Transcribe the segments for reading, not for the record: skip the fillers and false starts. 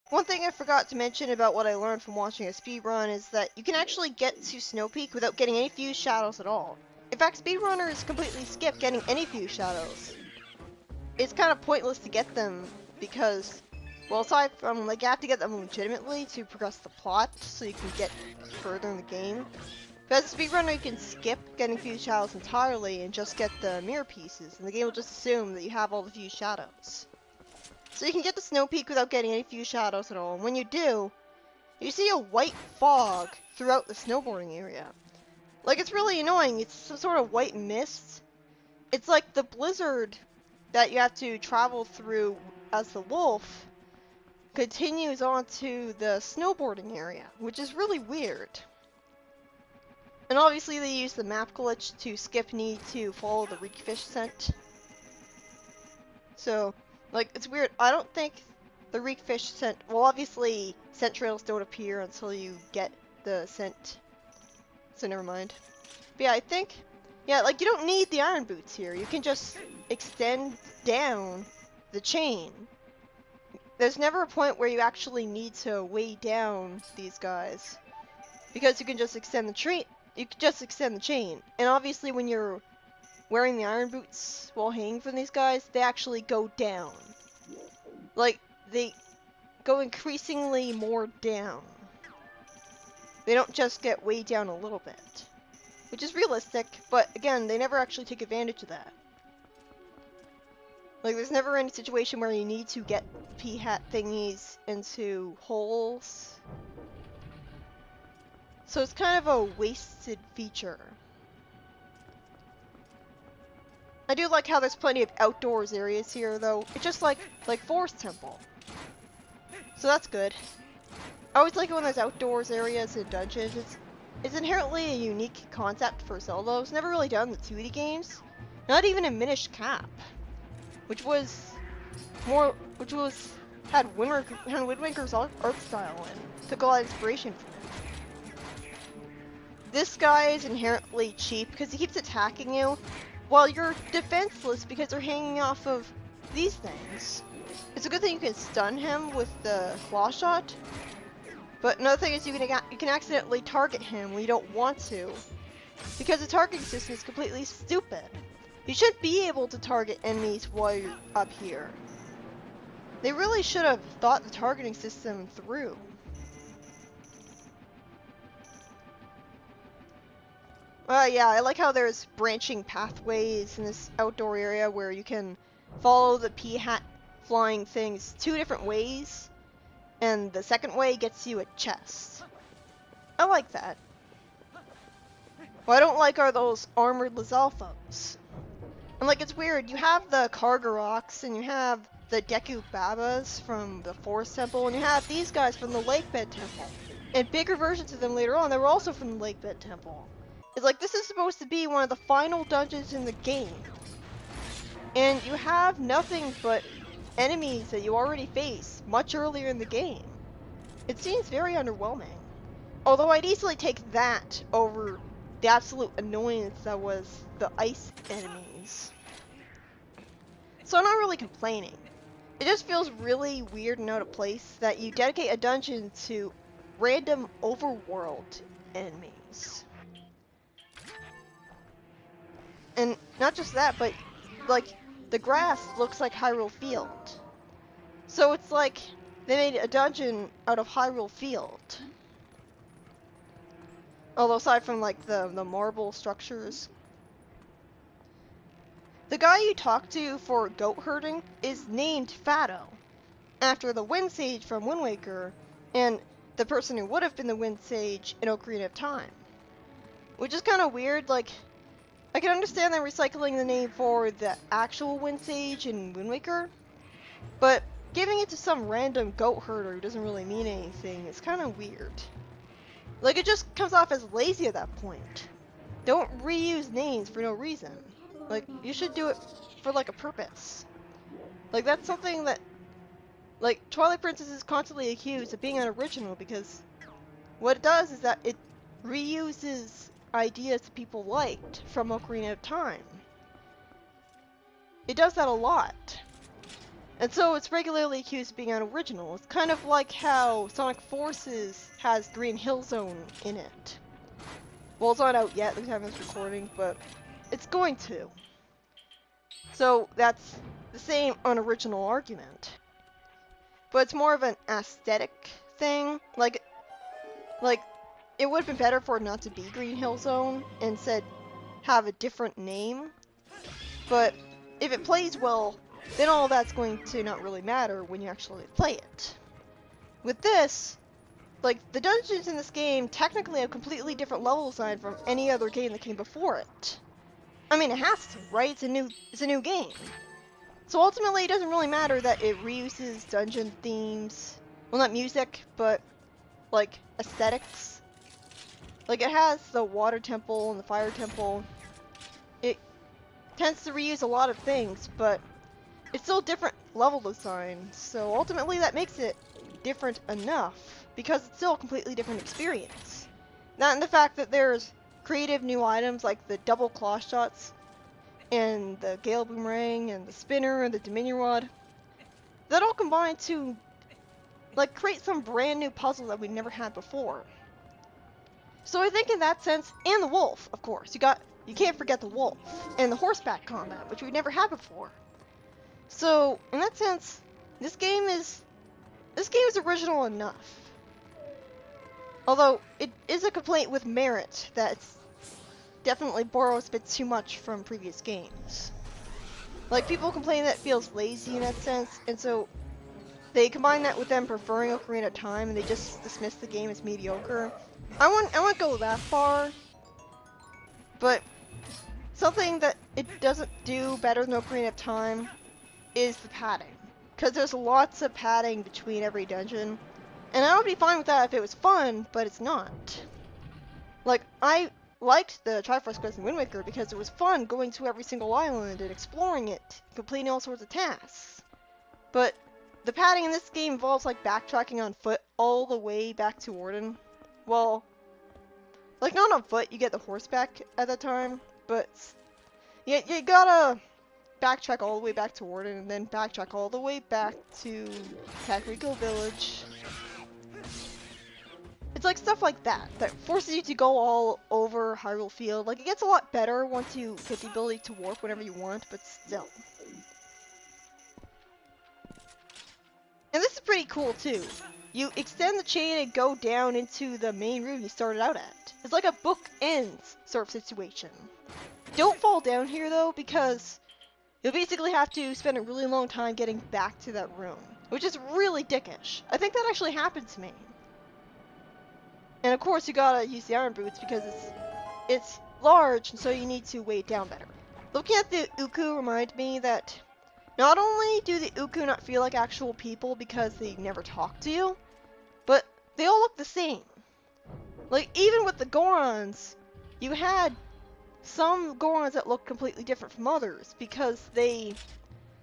One thing I forgot to mention about what I learned from watching a speedrun is that you can actually get to Snow Peak without getting any fused shadows at all. In fact, speedrunners completely skip getting any fused shadows. It's kind of pointless to get them because, well, aside from, like, you have to get them legitimately to progress the plot so you can get further in the game. But as a speedrunner, you can skip getting fused shadows entirely and just get the mirror pieces, and the game will just assume that you have all the fused shadows. So you can get to Snow Peak without getting any fused shadows at all, and when you do, you see a white fog throughout the snowboarding area. Like, it's really annoying. It's some sort of white mist. It's like the blizzard that you have to travel through as the wolf continues onto the snowboarding area, which is really weird. And obviously they use the map glitch to skip need to follow the reek fish scent. So, like, it's weird. I don't think the reek fish scent, well, obviously scent trails don't appear until you get the scent, so never mind. But yeah, I think, yeah, like, you don't need the iron boots here. You can just extend down the chain. There's never a point where you actually need to weigh down these guys, because you can just extend the chain. You can just extend the chain, and obviously when you're wearing the iron boots while hanging from these guys, they actually go down. Like, they go increasingly more down. They don't just get way down a little bit, which is realistic, but again, they never actually take advantage of that. Like, there's never any situation where you need to get P-hat thingies into holes. So it's kind of a wasted feature. I do like how there's plenty of outdoors areas here, though. It's just like Forest Temple. So that's good. I always like it when there's outdoors areas in dungeons. It's inherently a unique concept for Zelda. It was never really done in the 2D games. Not even in Minish Cap, which had Wind Waker's art style in. Took a lot of inspiration from it. This guy is inherently cheap because he keeps attacking you while you're defenseless because you're hanging off of these things. It's a good thing you can stun him with the claw shot, but another thing is you can accidentally target him when you don't want to, because the targeting system is completely stupid. You shouldn't be able to target enemies while you're up here. They really should have thought the targeting system through. Yeah, I like how there's branching pathways in this outdoor area where you can follow the P-hat flying things 2 different ways, and the second way gets you a chest. I like that. What I don't like are those armored Lizalfos. And like, it's weird, you have the Kargaroks, and you have the Deku Babas from the Forest Temple, and you have these guys from the Lakebed Temple. And bigger versions of them later on, they were also from the Lakebed Temple. It's like, this is supposed to be one of the final dungeons in the game. And you have nothing but enemies that you already face much earlier in the game. It seems very underwhelming. Although I'd easily take that over the absolute annoyance that was the ice enemies. So I'm not really complaining. It just feels really weird and out of place that you dedicate a dungeon to random overworld enemies. And not just that, but like, the grass looks like Hyrule Field. So it's like they made a dungeon out of Hyrule Field. Although aside from like the marble structures. The guy you talk to for goat herding is named Fado, after the Wind Sage from Wind Waker, and the person who would have been the Wind Sage in Ocarina of Time. Which is kind of weird, like, I can understand them recycling the name for the actual Wind Sage in Wind Waker, but giving it to some random goat herder who doesn't really mean anything is kind of weird. Like, it just comes off as lazy at that point. Don't reuse names for no reason. Like, you should do it for, like, a purpose. Like, that's something that, like, Twilight Princess is constantly accused of being unoriginal because what it does is that it reuses ideas that people liked from Ocarina of Time. It does that a lot. And so it's regularly accused of being unoriginal. It's kind of like how Sonic Forces has Green Hill Zone in it. Well, it's not out yet at the time of this recording, but it's going to. So that's the same unoriginal argument. But it's more of an aesthetic thing. Like it would have been better for it not to be Green Hill Zone and instead have a different name. But if it plays well, then all that's going to not really matter when you actually play it. With this, like, the dungeons in this game technically have completely different level design from any other game that came before it. I mean, it has to, right? It's a new game. So ultimately, it doesn't really matter that it reuses dungeon themes. Well, not music, but, like, aesthetics. Like, it has the water temple and the fire temple. It tends to reuse a lot of things, but it's still different level design. So ultimately, that makes it different enough, because it's still a completely different experience. Not in the fact that there's creative new items like the double claw shots, and the Gale Boomerang, and the Spinner, and the Dominion Rod. That all combine to, like, create some brand new puzzle that we never had before. So I think in that sense, and the wolf, of course. You can't forget the wolf, and the horseback combat, which we never had before. So, in that sense, this game is original enough. Although, it is a complaint with merit that it's definitely borrows a bit too much from previous games. Like, people complain that it feels lazy in that sense, and so they combine that with them preferring Ocarina of Time, and they just dismiss the game as mediocre. I won't go that far, but something that it doesn't do better than Ocarina of Time is the padding. Because there's lots of padding between every dungeon, and I would be fine with that if it was fun, but it's not. Like, I liked the Triforce Quest in Wind Waker because it was fun going to every single island and exploring it, completing all sorts of tasks. But the padding in this game involves, like, backtracking on foot all the way back to Warden. Well, like, not on foot, you get the horseback at that time, but you gotta backtrack all the way back to Warden, and then backtrack all the way back to Kakariko Village. It's like stuff like that forces you to go all over Hyrule Field. Like, it gets a lot better once you get the ability to warp whenever you want, but still. And this is pretty cool too. You extend the chain and go down into the main room you started out at. It's like a book ends sort of situation. Don't fall down here though, because you'll basically have to spend a really long time getting back to that room, which is really dickish. I think that actually happened to me. And of course you gotta use the iron boots because it's large, and so you need to weigh it down better. Looking at the Uku reminded me that not only do the Uku not feel like actual people because they never talk to you, but they all look the same. Like, even with the Gorons, you had some Gorons that looked completely different from others because they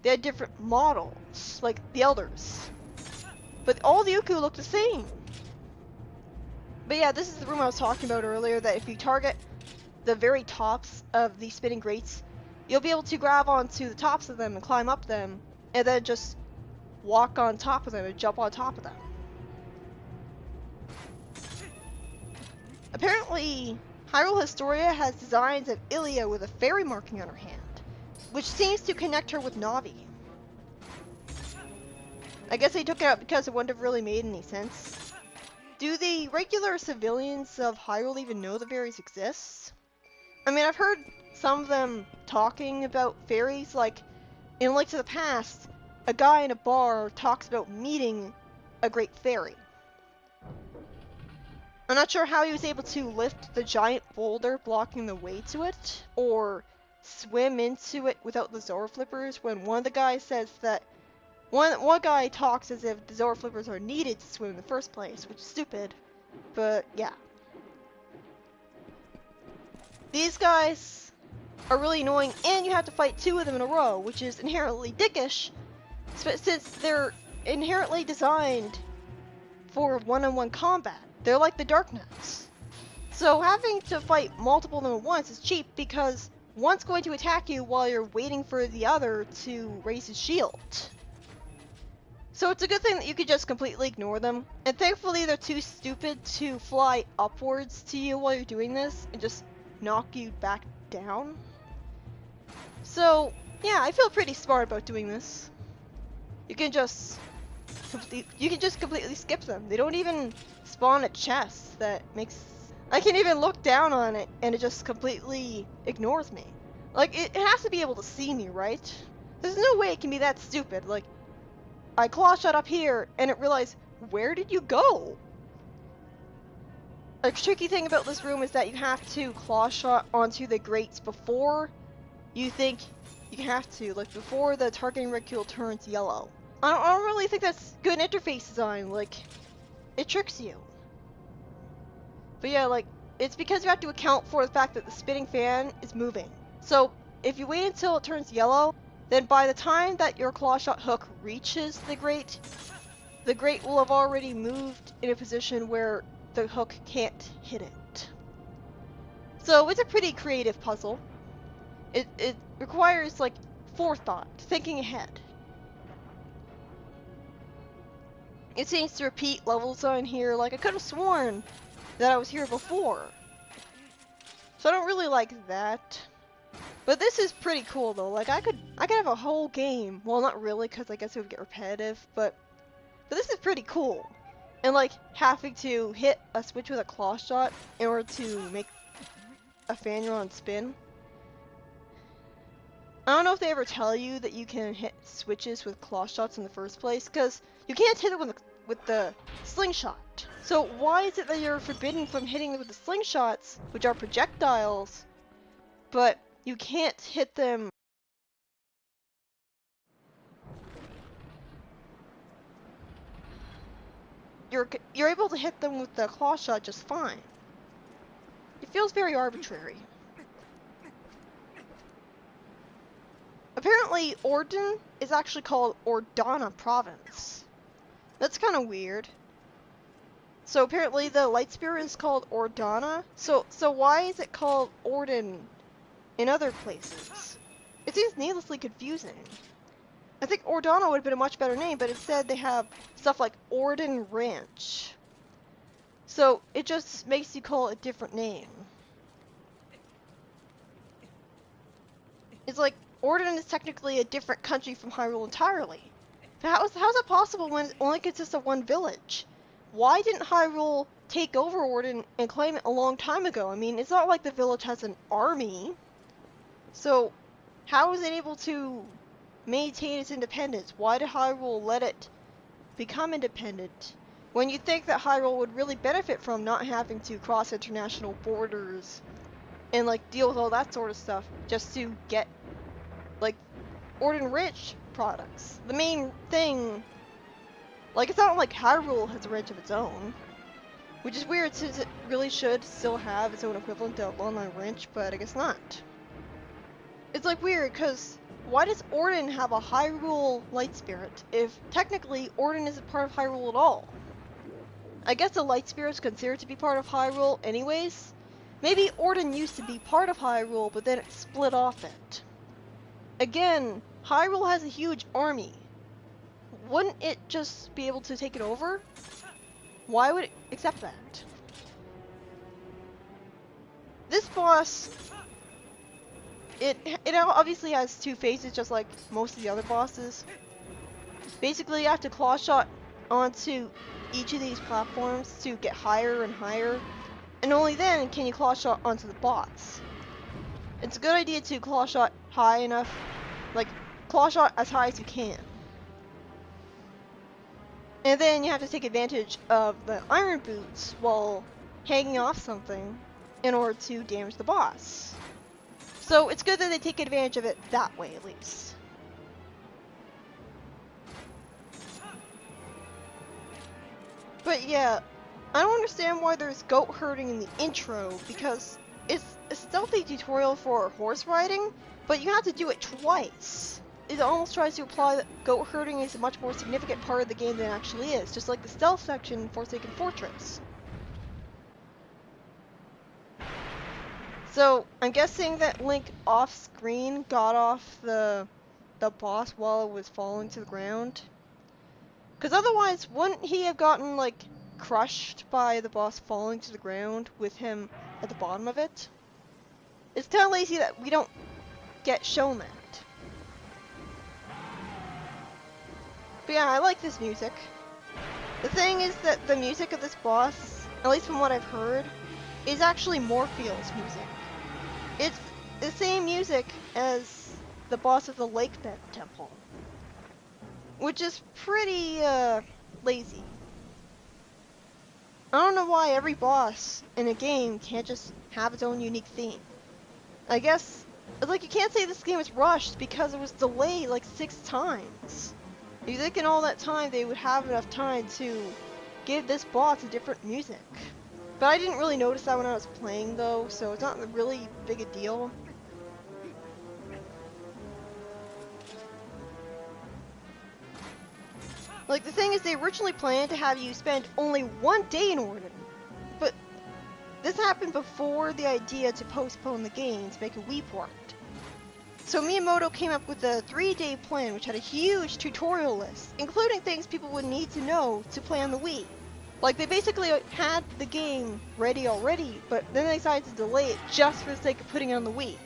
had different models, like the Elders. But all the Uku look the same. But yeah, this is the room I was talking about earlier, that if you target the very tops of the spinning grates, you'll be able to grab onto the tops of them and climb up them, and then just walk on top of them and jump on top of them. Apparently, Hyrule Historia has designs of Ilia with a fairy marking on her hand, which seems to connect her with Navi. I guess they took it out because it wouldn't have really made any sense. Do the regular civilians of Hyrule even know the fairies exist? I mean, I've heard some of them talking about fairies, like in Link to the Past, a guy in a bar talks about meeting a great fairy. I'm not sure how he was able to lift the giant boulder blocking the way to it, or swim into it without the Zora Flippers, when one of the guys says that one guy talks as if the Zora Flippers are needed to swim in the first place, which is stupid, but yeah. These guys are really annoying, and you have to fight two of them in a row, which is inherently dickish, since they're inherently designed for one-on-one combat. They're like the Dark Knights. So having to fight multiple of them at once is cheap, because one's going to attack you while you're waiting for the other to raise his shield. So it's a good thing that you could just completely ignore them. And thankfully they're too stupid to fly upwards to you while you're doing this and just knock you back down. So yeah, I feel pretty smart about doing this. You can just completely skip them. They don't even spawn a chest that makes... I can even look down on it and it just completely ignores me. Like, it has to be able to see me, right? There's no way it can be that stupid. Like, I claw shot up here and it realized, where did you go? A tricky thing about this room is that you have to claw shot onto the grates before you think you have to. Like, before the targeting reticule turns yellow. I don't really think that's good interface design. Like, it tricks you. But yeah, like, it's because you have to account for the fact that the spinning fan is moving. So, if you wait until it turns yellow, then by the time that your claw shot hook reaches the grate will have already moved in a position where the hook can't hit it. So, it's a pretty creative puzzle. It requires, like, forethought, thinking ahead. It seems to repeat levels on here. Like, I could have sworn that I was here before. So I don't really like that. But this is pretty cool though. Like, I could have a whole game. Well, not really, because I guess it would get repetitive, but this is pretty cool. And like, having to hit a switch with a claw shot in order to make a fan run spin. I don't know if they ever tell you that you can hit switches with claw shots in the first place, because you can't hit it with the slingshot. So why is it that you're forbidden from hitting with the slingshots, which are projectiles, but you can't hit them? You're able to hit them with the claw shot just fine. It feels very arbitrary. Apparently, Orden is actually called Ordana Province. That's kind of weird. So apparently the light spirit is called Ordana. So why is it called Orden in other places? It seems needlessly confusing. I think Ordana would have been a much better name, but instead they have stuff like Orden Ranch. So it just makes you call it a different name. It's like Orden is technically a different country from Hyrule entirely. How's that possible when it only consists of one village? Why didn't Hyrule take over Orden and claim it a long time ago? I mean, it's not like the village has an army. So, how is it able to maintain its independence? Why did Hyrule let it become independent? When you think that Hyrule would really benefit from not having to cross international borders and like deal with all that sort of stuff just to get like Orden Rich products. The main thing, like, it's not like Hyrule has a ranch of its own, which is weird since it really should still have its own equivalent to Online Ranch, but I guess not. It's like weird, because why does Orden have a Hyrule Light Spirit if technically Orden isn't part of Hyrule at all? I guess the Light Spirit is considered to be part of Hyrule anyways. Maybe Orden used to be part of Hyrule, but then it split off it. Again, Hyrule has a huge army. Wouldn't it just be able to take it over? Why would it accept that? This boss, it obviously has two phases, just like most of the other bosses. Basically, you have to claw shot onto each of these platforms to get higher and higher, and only then can you claw shot onto the boss. It's a good idea to claw shot high enough, like claw shot as high as you can. And then you have to take advantage of the iron boots while hanging off something in order to damage the boss. So it's good that they take advantage of it that way at least. But yeah, I don't understand why there's goat herding in the intro, because it's a stealthy tutorial for horse riding, but you have to do it twice. It almost tries to imply that goat herding is a much more significant part of the game than it actually is, just like the stealth section in Forsaken Fortress. So, I'm guessing that Link off-screen got off the boss while it was falling to the ground. Because otherwise, wouldn't he have gotten, like, crushed by the boss falling to the ground with him at the bottom of it? It's kind of lazy that we don't get shown that. But yeah, I like this music. The thing is that the music of this boss, at least from what I've heard, is actually Morpheus music. It's the same music as the boss of the Lakebed Temple, which is pretty, lazy. I don't know why every boss in a game can't just have its own unique theme. I guess, like, you can't say this game was rushed because it was delayed like 6 times. You think in all that time they would have enough time to give this boss a different music. But I didn't really notice that when I was playing though, so it's not really big a deal. Like, the thing is, they originally planned to have you spend only 1 day in Oregon, but this happened before the idea to postpone the game to make a Wii port. So Miyamoto came up with a 3-day plan which had a huge tutorial list, including things people would need to know to play on the Wii. Like, they basically had the game ready already, but then they decided to delay it just for the sake of putting it on the Wii.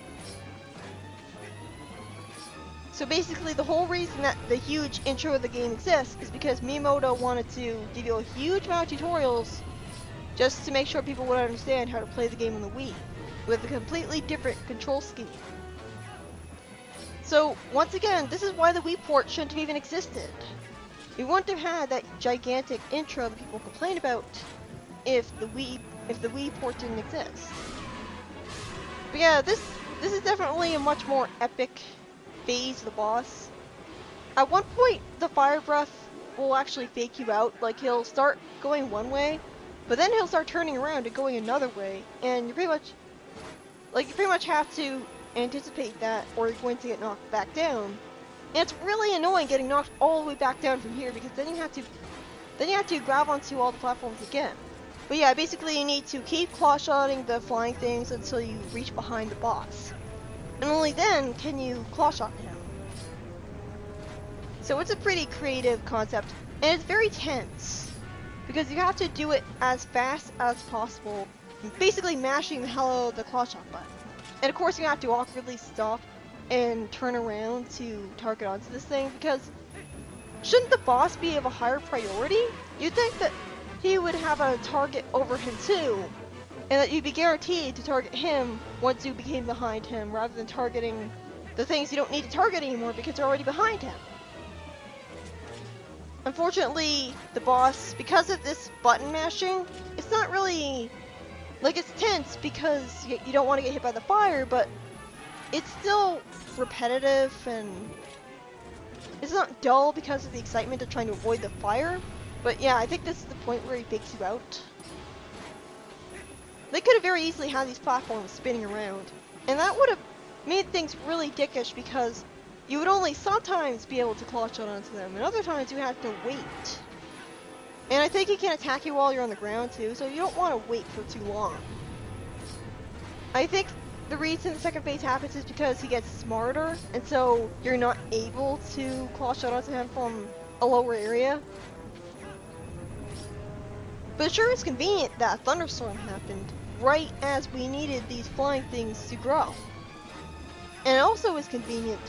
So basically, the whole reason that the huge intro of the game exists is because Miyamoto wanted to give you a huge amount of tutorials just to make sure people would understand how to play the game on the Wii, with a completely different control scheme. So, once again, this is why the Wii port shouldn't have even existed. We wouldn't have had that gigantic intro that people complain about if the Wii port didn't exist. But yeah, this is definitely a much more epic phase of the boss. At one point, the fire breath will actually fake you out. Like, he'll start going one way, but then he'll start turning around and going another way, and you pretty much have to anticipate that, or you're going to get knocked back down. And it's really annoying getting knocked all the way back down from here, because then you have to grab onto all the platforms again. But yeah, basically you need to keep claw-shotting the flying things until you reach behind the boss. And only then can you claw-shot him. So it's a pretty creative concept, and it's very tense, because you have to do it as fast as possible, basically mashing the hell out of the claw-shot button. And of course you have to awkwardly stop and turn around to target onto this thing, because shouldn't the boss be of a higher priority? You'd think that he would have a target over him too, and that you'd be guaranteed to target him once you became behind him, rather than targeting the things you don't need to target anymore because they're already behind him. Unfortunately, the boss, because of this button mashing, it's not really, like, it's tense because you don't want to get hit by the fire, but it's still repetitive, and it's not dull because of the excitement of trying to avoid the fire. But yeah, I think this is the point where he fakes you out. They could have very easily had these platforms spinning around, and that would have made things really dickish, because you would only sometimes be able to claw shot onto them, and other times you have to wait. And I think he can attack you while you're on the ground too, so you don't want to wait for too long. I think the reason the second phase happens is because he gets smarter, and so you're not able to claw shot onto him from a lower area. But it sure is convenient that a thunderstorm happened right as we needed these flying things to grow. And it also is convenient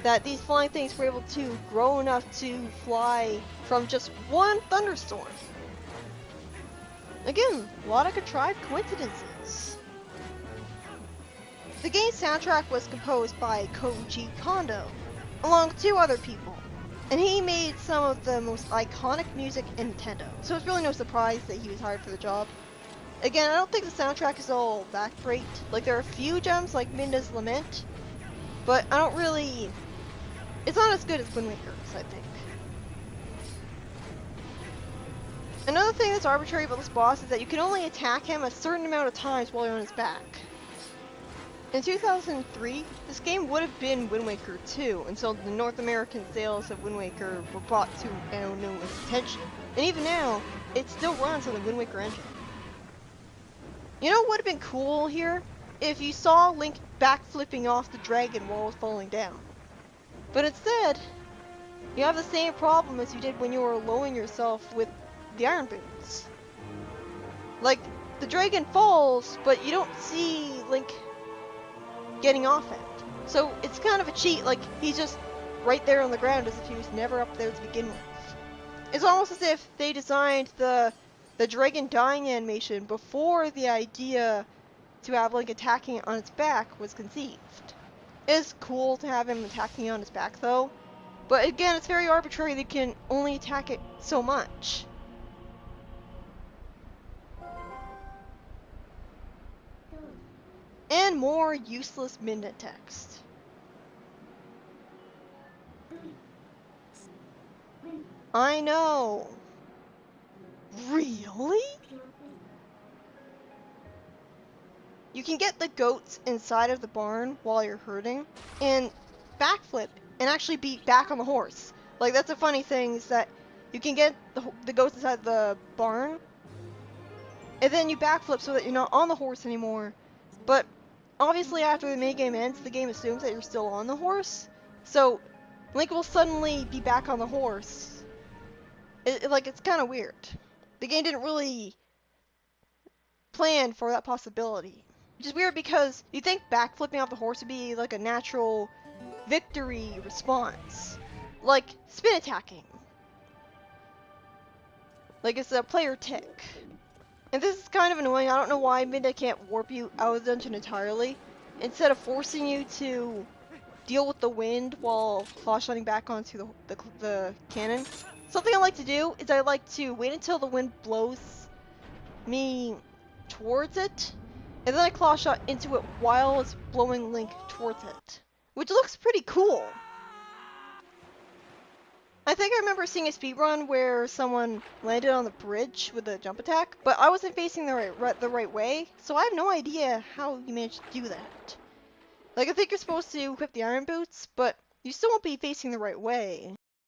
that these flying things were able to grow enough to fly from just one thunderstorm. Again, a lot of contrived coincidences. The game's soundtrack was composed by Koji Kondo, along with 2 other people, and he made some of the most iconic music in Nintendo, so it's really no surprise that he was hired for the job. Again, I don't think the soundtrack is all that great. Like, there are a few gems like Minda's Lament, but I don't really... It's not as good as Wind Waker's, I think. Another thing that's arbitrary about this boss is that you can only attack him a certain amount of times while you're on his back. In 2003, this game would have been Wind Waker 2 until the North American sales of Wind Waker were brought to its attention. And even now, it still runs on the Wind Waker engine. You know what would have been cool here? If you saw Link backflipping off the dragon while it was falling down. But instead, You have the same problem as you did when you were lowering yourself with the iron boots. Like, the dragon falls, but you don't see Link getting off it. So it's kind of a cheat, like he's just right there on the ground as if he was never up there to begin with. It's almost as if they designed the dragon dying animation before the idea to have Link attacking it on its back was conceived. It's cool to have him attacking on his back though, but again, it's very arbitrary. They can only attack it so much. And more useless midnight text. I know. Really? You can get the goats inside of the barn while you're herding, and backflip and actually be back on the horse. Like, that's a funny thing, is that you can get the goats inside the barn, and then you backflip so that you're not on the horse anymore. But obviously after the minigame ends, the game assumes that you're still on the horse, so Link will suddenly be back on the horse. It's kind of weird. The game didn't really plan for that possibility. Which is weird because you think backflipping off the horse would be like a natural victory response. Like spin attacking. Like it's a player tick. And this is kind of annoying. I don't know why Midnight can't warp you out of the dungeon entirely. Instead of forcing you to deal with the wind while claw-shotting back onto the cannon. Something I like to do is I like to wait until the wind blows me towards it, and then I claw shot into it while it's blowing Link towards it, which looks pretty cool. I think I remember seeing a speedrun where someone landed on the bridge with a jump attack, but I wasn't facing the right way, so I have no idea how you managed to do that. Like, I think you're supposed to equip the iron boots, but you still won't be facing the right way.